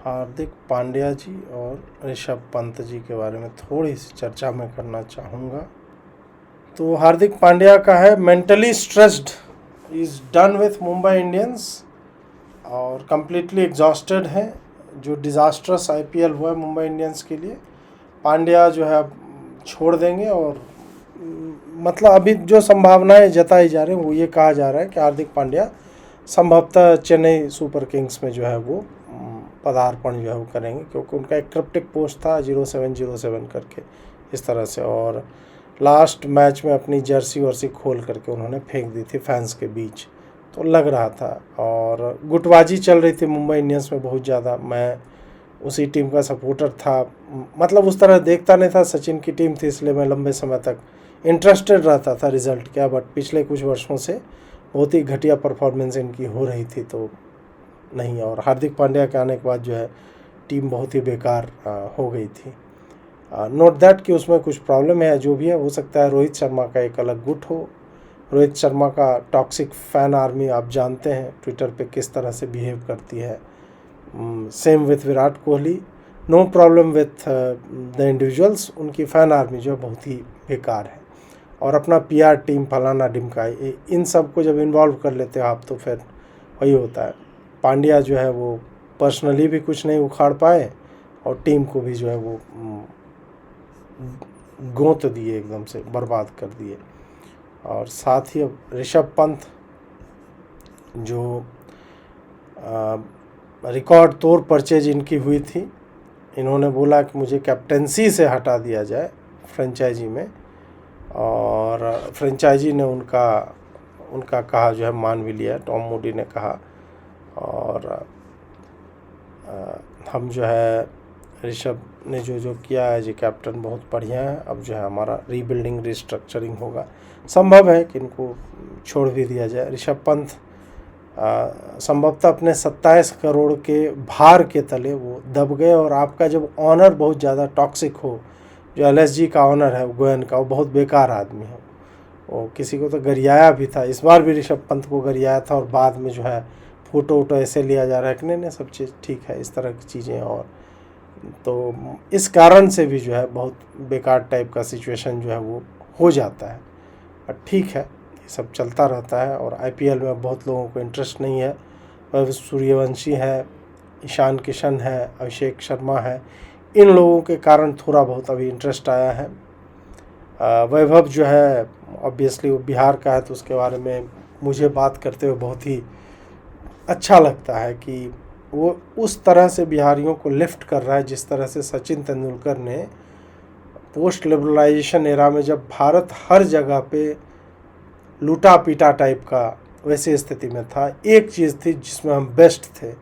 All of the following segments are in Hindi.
हार्दिक पांड्या जी और ऋषभ पंत जी के बारे में थोड़ी सी चर्चा मैं करना चाहूँगा। तो हार्दिक पांड्या का है mentally stressed, is done with Mumbai Indians और कम्प्लीटली एग्जॉस्टेड है। जो डिज़ास्ट्रस आईपीएल हुआ है मुंबई इंडियंस के लिए, पांड्या जो है अब छोड़ देंगे। और मतलब अभी जो संभावनाएं जताई जा रही हैं वो ये कहा जा रहा है कि हार्दिक पांड्या संभवतः चेन्नई सुपर किंग्स में जो है वो पदार्पण जो है वो करेंगे, क्योंकि उनका एक क्रिप्टिक पोस्ट था 0707 करके इस तरह से, और लास्ट मैच में अपनी जर्सी वर्सी खोल करके उन्होंने फेंक दी थी फैंस के बीच, तो लग रहा था। और गुटबाजी चल रही थी मुंबई इंडियंस में बहुत ज़्यादा। मैं उसी टीम का सपोर्टर था, मतलब उस तरह देखता नहीं था, सचिन की टीम थी इसलिए मैं लंबे समय तक इंटरेस्टेड रहता था रिज़ल्ट क्या, बट पिछले कुछ वर्षों से बहुत ही घटिया परफॉर्मेंस इनकी हो रही थी तो नहीं। और हार्दिक पांड्या के आने के बाद जो है टीम बहुत ही बेकार हो गई थी। नोट दैट कि उसमें कुछ प्रॉब्लम है, जो भी है हो सकता है रोहित शर्मा का एक अलग गुट हो। रोहित शर्मा का टॉक्सिक फ़ैन आर्मी आप जानते हैं ट्विटर पे किस तरह से बिहेव करती है। Same with Virat Kohli, no problem with the individuals, उनकी फ़ैन आर्मी जो है बहुत ही बेकार है। और अपना पीआर टीम फलाना डिमका, इन सब को जब इन्वॉल्व कर लेते हो आप तो फिर वही होता है। पांड्या जो है वो पर्सनली भी कुछ नहीं उखाड़ पाए और टीम को भी जो है वो गोंत दिए, एकदम से बर्बाद कर दिए। और साथ ही अब ऋषभ पंत जो रिकॉर्ड तोड़ परचेज इनकी हुई थी, इन्होंने बोला कि मुझे कैप्टेंसी से हटा दिया जाए फ्रेंचाइजी में, और फ्रेंचाइजी ने उनका कहा जो है मान भी लिया, टॉम मूडी ने कहा। और हम जो है ऋषभ ने जो किया है जी कैप्टन बहुत बढ़िया है। अब जो है हमारा रीबिल्डिंग रिस्ट्रक्चरिंग होगा, संभव है कि इनको छोड़ भी दिया जाए। ऋषभ पंत संभवतः अपने 27 करोड़ के भार के तले वो दब गए। और आपका जब ऑनर बहुत ज़्यादा टॉक्सिक हो, जो एलएसजी का ऑनर है गोयन का, वो बहुत बेकार आदमी है। वो किसी को तो गरियाया भी था, इस बार भी ऋषभ पंत को गरियाया था, और बाद में जो है फ़ोटो वोटो ऐसे लिया जा रहा है कि नहीं सब चीज़ ठीक है, इस तरह की चीज़ें। और तो इस कारण से भी जो है बहुत बेकार टाइप का सिचुएशन जो है वो हो जाता है। पर ठीक है, ये सब चलता रहता है। और आईपीएल में बहुत लोगों को इंटरेस्ट नहीं है। वैभव सूर्यवंशी है, ईशान किशन है, अभिषेक शर्मा है, इन लोगों के कारण थोड़ा बहुत अभी इंटरेस्ट आया है। वैभव जो है ऑब्वियसली वो बिहार का है, तो उसके बारे में मुझे बात करते हुए बहुत ही अच्छा लगता है कि वो उस तरह से बिहारियों को लिफ्ट कर रहा है जिस तरह से सचिन तेंदुलकर ने पोस्ट लिबरलाइजेशन एरा में, जब भारत हर जगह पे लूटा पीटा टाइप का वैसी स्थिति में था, एक चीज़ थी जिसमें हम बेस्ट थे,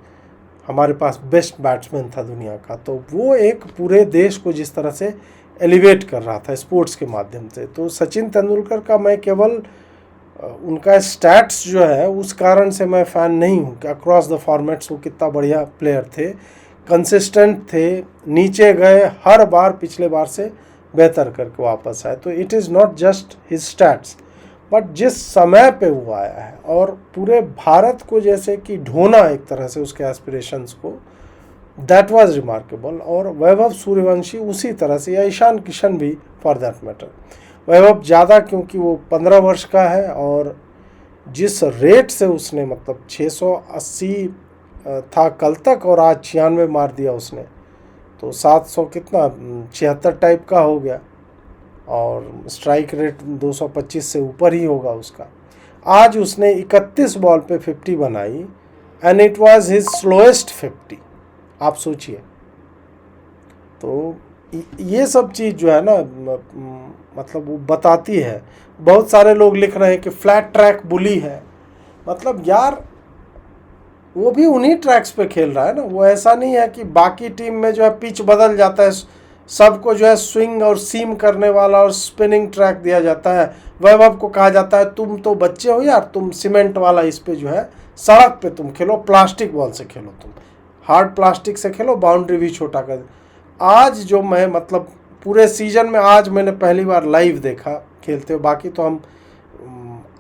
हमारे पास बेस्ट बैट्समैन था दुनिया का, तो वो एक पूरे देश को जिस तरह से एलिवेट कर रहा था स्पोर्ट्स के माध्यम से। तो सचिन तेंदुलकर का मैं केवल उनका स्टैट्स जो है उस कारण से मैं फ़ैन नहीं हूँ कि अक्रॉस द फॉर्मेट्स वो कितना बढ़िया प्लेयर थे, कंसिस्टेंट थे, नीचे गए हर बार, पिछले बार से बेहतर करके वापस आए। तो it is not just his stats, but जिस समय पे वो आया है और पूरे भारत को जैसे कि ढोना एक तरह से उसके एस्पिरेशंस को, दैट वाज रिमार्केबल। और वैभव सूर्यवंशी उसी तरह से, या ईशान किशन भी फॉर दैट मैटर। वैभव ज़्यादा क्योंकि वो 15 वर्ष का है, और जिस रेट से उसने मतलब 680 था कल तक और आज 96 मार दिया उसने, तो 700 कितना 76 टाइप का हो गया, और स्ट्राइक रेट 225 से ऊपर ही होगा उसका। आज उसने 31 बॉल पे 50 बनाई, and it was his slowest 50। आप सोचिए, तो ये सब चीज़ जो है ना, मतलब वो बताती है। बहुत सारे लोग लिख रहे हैं कि फ्लैट ट्रैक बुली है, मतलब यार वो भी उन्हीं ट्रैक्स पे खेल रहा है ना। वो ऐसा नहीं है कि बाकी टीम में जो है पिच बदल जाता है, सबको जो है स्विंग और सीम करने वाला और स्पिनिंग ट्रैक दिया जाता है। वैभव को कहा जाता है तुम तो बच्चे हो यार, तुम सीमेंट वाला इस पे जो है सड़क पे तुम खेलो, प्लास्टिक बॉल से खेलो, तुम हार्ड प्लास्टिक से खेलो, बाउंड्री भी छोटा कर। आज जो मैं मतलब पूरे सीजन में आज मैंने पहली बार लाइव देखा खेलते हुए, बाकी तो हम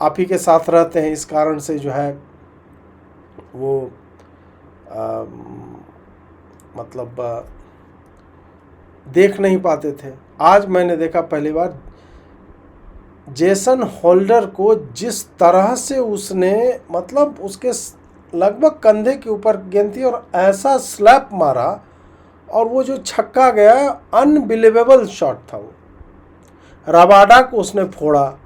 आप ही के साथ रहते हैं, इस कारण से जो है वो मतलब देख नहीं पाते थे। आज मैंने देखा पहली बार जेसन होल्डर को जिस तरह से उसने मतलब उसके लगभग कंधे के ऊपर गेंद थी और ऐसा स्लैप मारा और वो जो छक्का गया, अनबिलीवेबल शॉट था वो। रबाडा को उसने फोड़ा,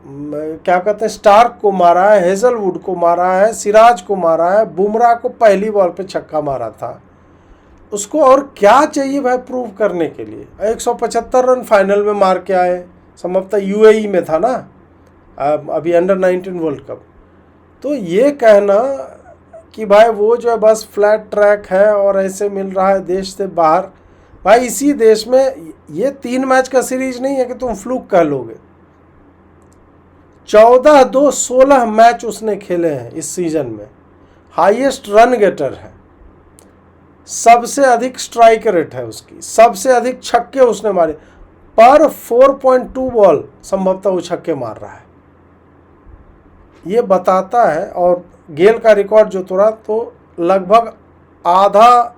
क्या कहते हैं, स्टार्क को मारा है, हेजलवुड को मारा है, सिराज को मारा है, बुमराह को पहली बॉल पे छक्का मारा था। उसको और क्या चाहिए भाई प्रूव करने के लिए। 175 रन फाइनल में मार के आए, संभवतः यूएई में था ना अभी अंडर 19 वर्ल्ड कप। तो ये कहना कि भाई वो जो है बस फ्लैट ट्रैक है और ऐसे मिल रहा है देश से बाहर, भाई इसी देश में ये 3 मैच का सीरीज नहीं है कि तुम फ्लूक कह लोगे। 14-2-16 मैच उसने खेले हैं इस सीजन में, हाईएस्ट रन गेटर है, सबसे अधिक स्ट्राइक रेट है उसकी, सबसे अधिक छक्के उसने मारे, पर 4.2 बॉल संभवतः वो छक्के मार रहा है। ये बताता है। और गेल का रिकॉर्ड जो तोड़ा तो लगभग आधा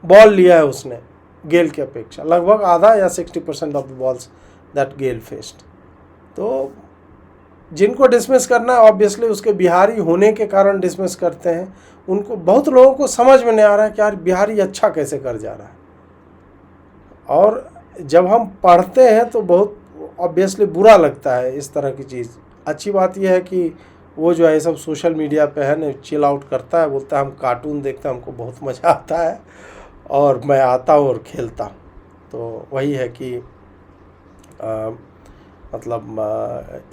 बॉल लिया है उसने गेल की अपेक्षा, लगभग आधा या 60% of the balls that Gayle faced. तो जिनको डिसमिस करना है ऑब्वियसली उसके बिहारी होने के कारण डिसमिस करते हैं। उनको, बहुत लोगों को समझ में नहीं आ रहा है कि यार बिहारी अच्छा कैसे कर जा रहा है। और जब हम पढ़ते हैं तो बहुत ऑब्वियसली बुरा लगता है इस तरह की चीज़। अच्छी बात यह है कि वो जो है सब सोशल मीडिया पे है ना, चिल आउट करता है, बोलता है हम कार्टून देखते हैं, हमको बहुत मज़ा आता है और मैं आता हूँ और खेलता हूँ। तो वही है कि मतलब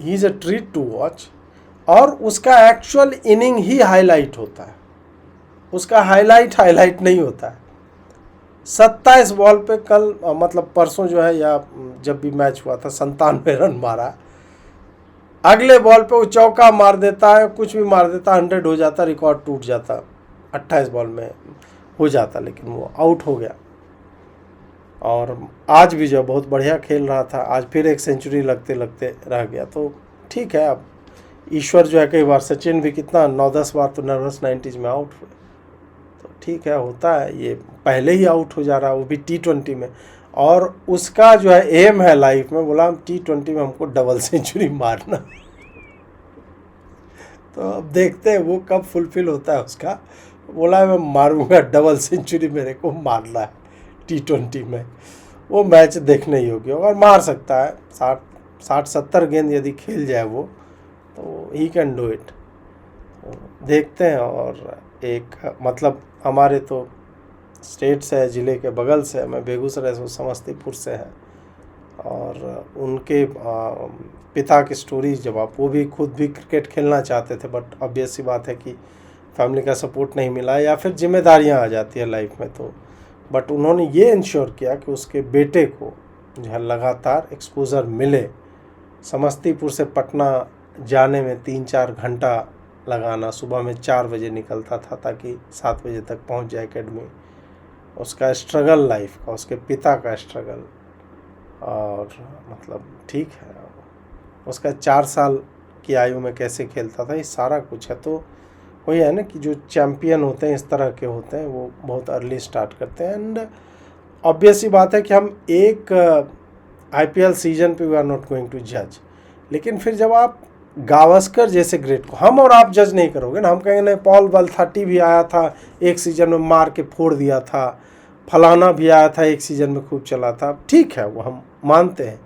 he is a treat to watch. और उसका एक्चुअल इनिंग ही हाईलाइट होता है, उसका हाईलाइट नहीं होता है। 27 बॉल पे कल मतलब परसों जो है या जब भी मैच हुआ था 97 रन मारा। अगले बॉल पे वो चौका मार देता है, कुछ भी मार देता, 100 हो जाता, रिकॉर्ड टूट जाता, 28 बॉल में हो जाता, लेकिन वो आउट हो गया। और आज भी जो बहुत बढ़िया खेल रहा था, आज फिर एक सेंचुरी लगते लगते रह गया। तो ठीक है, अब ईश्वर जो है कई बार, सचिन भी कितना 9-10 बार तो नर्वस 90s में आउट हुए। तो ठीक है, होता है, ये पहले ही आउट हो जा रहा है, वो भी T20 में। और उसका जो है एम है लाइफ में, बोला हम T20 में हमको डबल सेंचुरी मारना। तो अब देखते हैं वो कब फुलफिल होता है उसका। बोला मैं मारूंगा डबल सेंचुरी, मेरे को मारना है T20 में। वो मैच देखने योग्य और मार सकता है, 60-70 गेंद यदि खेल जाए वो, तो ही कैन डू इट। देखते हैं। और एक मतलब हमारे तो स्टेट से है, ज़िले के बगल से, मैं बेगूसराय से, समस्तीपुर से है। और उनके पिता की स्टोरी, जब आप, वो भी खुद भी क्रिकेट खेलना चाहते थे, बट ऑब्वियस सी बात है कि फैमिली का सपोर्ट नहीं मिला या फिर जिम्मेदारियां आ जाती है लाइफ में। तो बट उन्होंने ये इंश्योर किया कि उसके बेटे को जो है लगातार एक्सपोज़र मिले। समस्तीपुर से पटना जाने में 3-4 घंटा लगाना, सुबह में 4 बजे निकलता था ताकि 7 बजे तक पहुंच जाए एकेडमी। उसका स्ट्रगल लाइफ का, उसके पिता का स्ट्रगल, और मतलब ठीक है, उसका 4 साल की आयु में कैसे खेलता था, ये सारा कुछ है। तो वही है ना कि जो चैम्पियन होते हैं इस तरह के होते हैं, वो बहुत अर्ली स्टार्ट करते हैं। एंड ऑब्वियस ही बात है कि हम एक IPL सीजन पे we are not going to जज, लेकिन फिर जब आप गावस्कर जैसे ग्रेट को, हम और आप जज नहीं करोगे ना, हम कहेंगे नहीं पॉल बल्थाटी भी आया था एक सीजन में मार के फोड़ दिया था, फलाना भी आया था एक सीजन में खूब चला था, ठीक है, वो हम मानते हैं।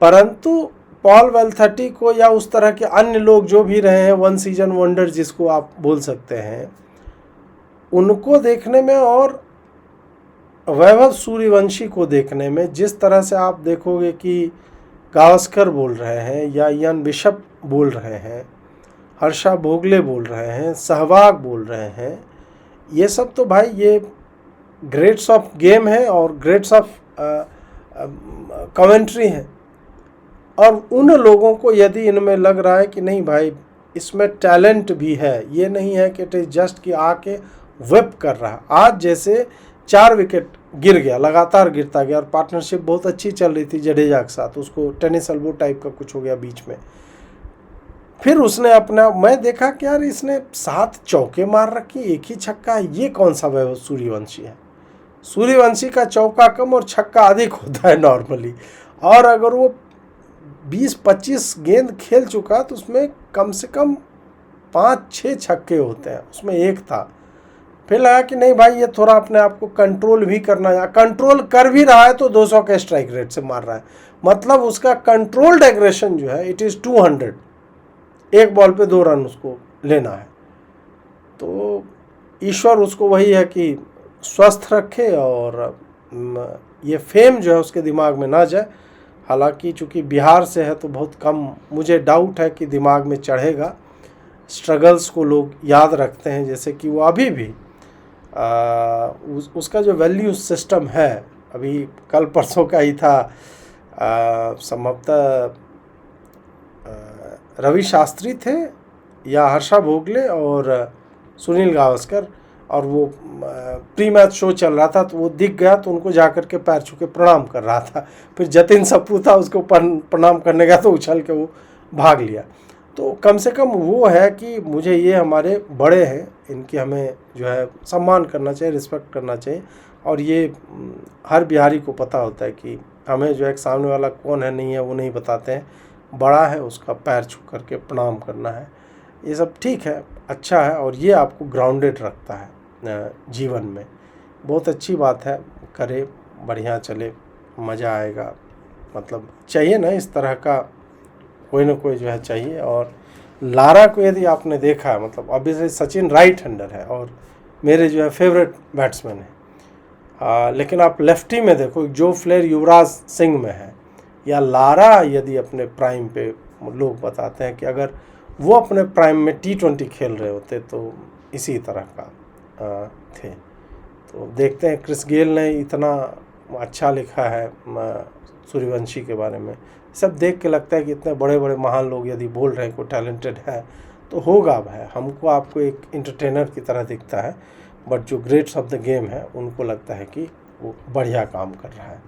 परंतु पॉल बल्थाटी को या उस तरह के अन्य लोग जो भी रहे हैं, 1 सीजन वंडर जिसको आप बोल सकते हैं, उनको देखने में और वैभव सूर्यवंशी को देखने में, जिस तरह से आप देखोगे कि गावस्कर बोल रहे हैं या इयान बिशप बोल रहे हैं, हर्षा भोगले बोल रहे हैं, सहवाग बोल रहे हैं, ये सब तो भाई ये ग्रेट्स ऑफ गेम है और ग्रेट्स ऑफ कमेंट्री है। और उन लोगों को यदि इनमें लग रहा है कि नहीं भाई इसमें टैलेंट भी है, ये नहीं है कि इट इज जस्ट कि आके व्हिप कर रहा, आज जैसे 4 विकेट गिर गया, लगातार गिरता गया, और पार्टनरशिप बहुत अच्छी चल रही थी जडेजा के साथ, उसको टेनिस एल्बो टाइप का कुछ हो गया बीच में, फिर उसने अपना, मैं देखा कि यार इसने 7 चौके मार रखी, एक ही छक्का है, ये कौन सा वैभव सूर्यवंशी है। सूर्यवंशी का चौका कम और छक्का अधिक होता है नॉर्मली, और अगर वो 20-25 गेंद खेल चुका तो उसमें कम से कम 5-6 छक्के होते हैं, उसमें एक था। फिर लगा कि नहीं भाई, ये थोड़ा अपने आप को कंट्रोल भी करना है, कंट्रोल कर भी रहा है तो 200 के स्ट्राइक रेट से मार रहा है, मतलब उसका कंट्रोल्ड एग्रेशन जो है इट इज़ 200, एक बॉल पे 2 रन उसको लेना है। तो ईश्वर उसको वही है कि स्वस्थ रखे और ये फेम जो है उसके दिमाग में ना जाए। हालांकि चूँकि बिहार से है तो बहुत कम मुझे डाउट है कि दिमाग में चढ़ेगा। स्ट्रगल्स को लोग याद रखते हैं, जैसे कि वो अभी भी उसका जो वैल्यू सिस्टम है, अभी कल परसों का ही था, संभवतः रवि शास्त्री थे या हर्षा भोगले और सुनील गावस्कर, और वो प्री मैच शो चल रहा था तो वो दिख गया तो उनको जाकर के पैर छू के प्रणाम कर रहा था। फिर जतिन सप्रू था, उसको प्रणाम करने गया तो उछल के वो भाग लिया। तो कम से कम वो है कि मुझे ये हमारे बड़े हैं, इनकी हमें जो है सम्मान करना चाहिए, रिस्पेक्ट करना चाहिए। और ये हर बिहारी को पता होता है कि हमें जो है सामने वाला कौन है नहीं है वो नहीं बताते हैं, बड़ा है उसका पैर छू करके प्रणाम करना है। ये सब ठीक है, अच्छा है, और ये आपको ग्राउंडेड रखता है जीवन में। बहुत अच्छी बात है, करे, बढ़िया चले, मज़ा आएगा। मतलब चाहिए ना इस तरह का कोई ना कोई जो है चाहिए। और लारा को यदि आपने देखा है, मतलब ऑब्वियसली सचिन राइट हैंडर है और मेरे जो है फेवरेट बैट्समैन है, लेकिन आप लेफ्टी में देखो, जो फ्लेयर युवराज सिंह में है या लारा यदि अपने प्राइम पे, लोग बताते हैं कि अगर वो अपने प्राइम में T20 खेल रहे होते तो इसी तरह का थे। तो देखते हैं, क्रिस गेल ने इतना अच्छा लिखा है सूर्यवंशी के बारे में, सब देख के लगता है कि इतने बड़े बड़े महान लोग यदि बोल रहे हैं कोई टैलेंटेड है तो होगा भाई। हमको आपको एक इंटरटेनर की तरह दिखता है, बट जो ग्रेट्स ऑफ द गेम है उनको लगता है कि वो बढ़िया काम कर रहा है।